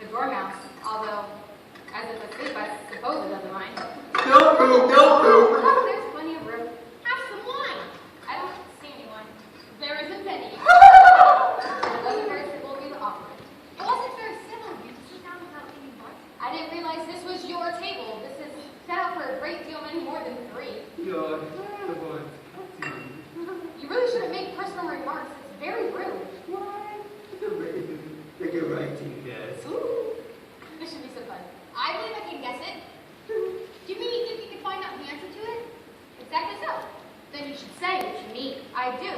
the dormouse, although, as it's asleep, I suppose it doesn't mind. No room, no room. Oh, there's plenty of room. Have some wine. I don't see anyone. There isn't any. It wasn't very civil of you to offer it. It wasn't very civil of you to sit down without eating what? I didn't realize this was your table. This is set up for a great deal many more than 3. You're the one. You really shouldn't make personal remarks. It's very rude. Why? You're right to guess. Ooh, this should be so fun. I believe I can guess it. Do you mean you think you can find out the answer to it? Exactly so. Then you should say what you mean. I do.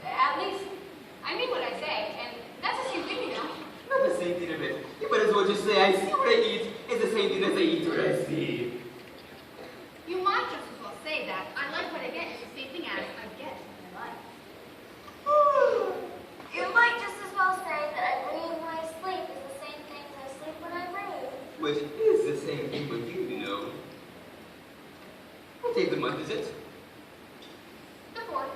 At least, I mean what I say, and that's the same thing, you know. Not the same thing of it. You might as well just say I see what I eat is the same thing as I eat what I see. You might just as well say that I like what I get is the same thing as I get what I like. You might just as well say that I breathe when I sleep is the same thing as I sleep when I breathe. Which is the same thing with you, you know. What day of the month is it? The 4th.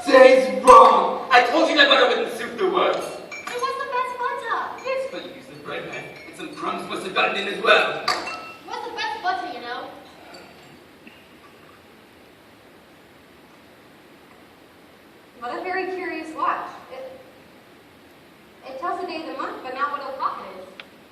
2 days wrong! I told you that butter wouldn't suit the works. It was the best butter. Yes, but you used the bread knife, and some crumbs must have gotten in as well. It was the best butter, you know. What a very curious watch. It tells the day of the month, but not what o'clock it is.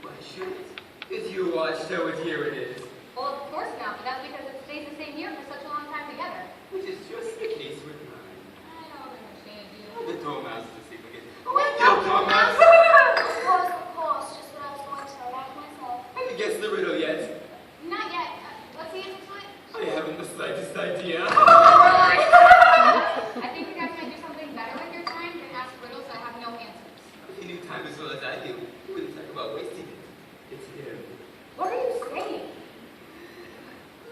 Why should it? It's your watch, so here it is. Well, of course not, but that's because it stays the same year for such a long time together. Which is just the case with mine. I don't understand you. The dormouse is the same again. Wait, Kill no, dormouse! Of course, just what I was going to wrap myself. Have you guessed the riddle yet? Not yet. What's the answer to it? I haven't the slightest idea. I think you guys might do something better with your time than ask riddles that have no answers. If you knew time as well as I do, you wouldn't talk about wasting it. It's him. What are you saying?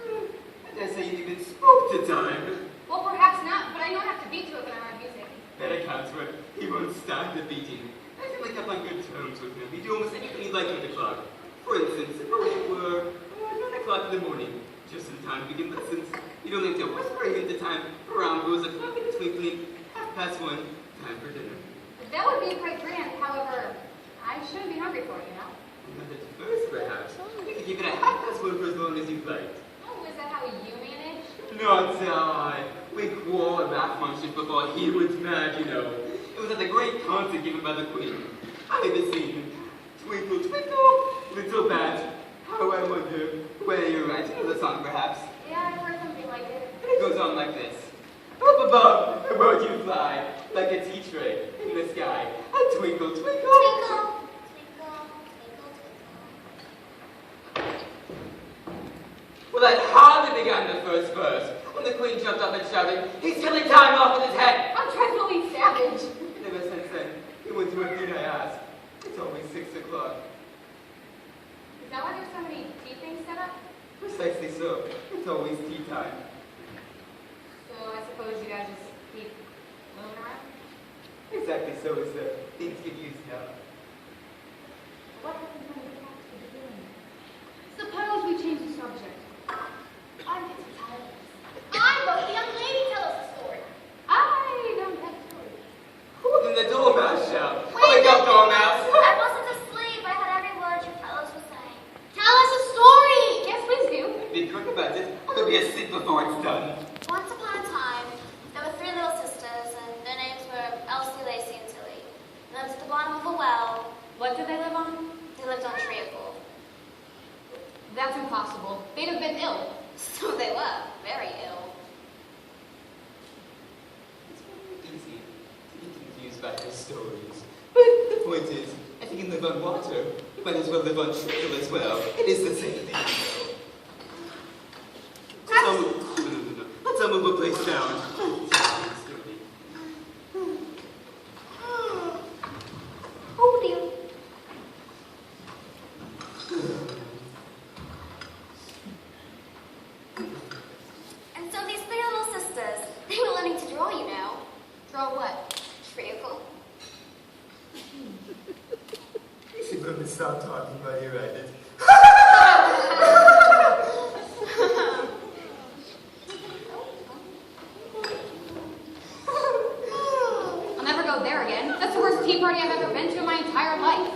I dare say you even spoke to time. Well, perhaps not, but I know I have to beat to it when I write music. That accounts for it. He won't stop the beating. I feel like I'm on good terms with him. He'd do almost anything he'd like on the clock. For instance, suppose it were 9 o'clock in the morning, just in time to begin lessons. You'd only have to whisper him to time. Around goes a clock in a twinkling. 1:30, time for dinner. That would be quite grand. However, I shouldn't be hungry for it, you know? Not at first, perhaps. You could give it a 1/2 for as long as you'd like. Oh, is that how you manage? Not I. We quarreled about function before he was mad, you know. It was at the great concert given by the Queen. I had the scene. Twinkle, twinkle, little bat. How I wonder where you're at. You know the song, perhaps. Yeah, I've heard something like it. And it goes on like this. Up above, the bird you fly, like a tea tray in the sky. A twinkle, twinkle. Twinkle, twinkle, twinkle, twinkle. Well, that hardly began the first verse, when the Queen jumped up and shouted, "He's killing time off with his head!" I'm dreadfully savage. And ever since then, he went to a dinner I asked. It's always 6 o'clock. Is that why there's so many tea things set up? Precisely so. It's always tea time. So I suppose you guys just keep moving around? Exactly so, as things get used now. What happens when we get back to the beginning? Suppose we change the subject. I'm getting tired of this. I wrote the young lady tell us a story. I don't have stories. Well, then the dormouse shall. Wait, Wake up, dormouse! I wasn't asleep. I had every word you fellows were saying. Tell us a story! Yes, please do. Be quick about it. I'm gonna be asleep before it's done. Once upon a time, there were 3 little sisters, and their names were Elsie, Lacey, and Tilly. They lived at the bottom of a well. What did they live on? They lived on treacle. That's impossible. They'd have been ill. So they were, very ill. It's very easy to get confused by his stories. But the point is, if you can live on water, you might as well live on treacle as well. It is the same thing. Let's all move a place down. Oh dear. And so these 3 little sisters, they were learning to draw, you know. Draw what? Treacle. You should let me stop talking while you're at it. I'll never go there again. That's the worst tea party I've ever been to in my entire life.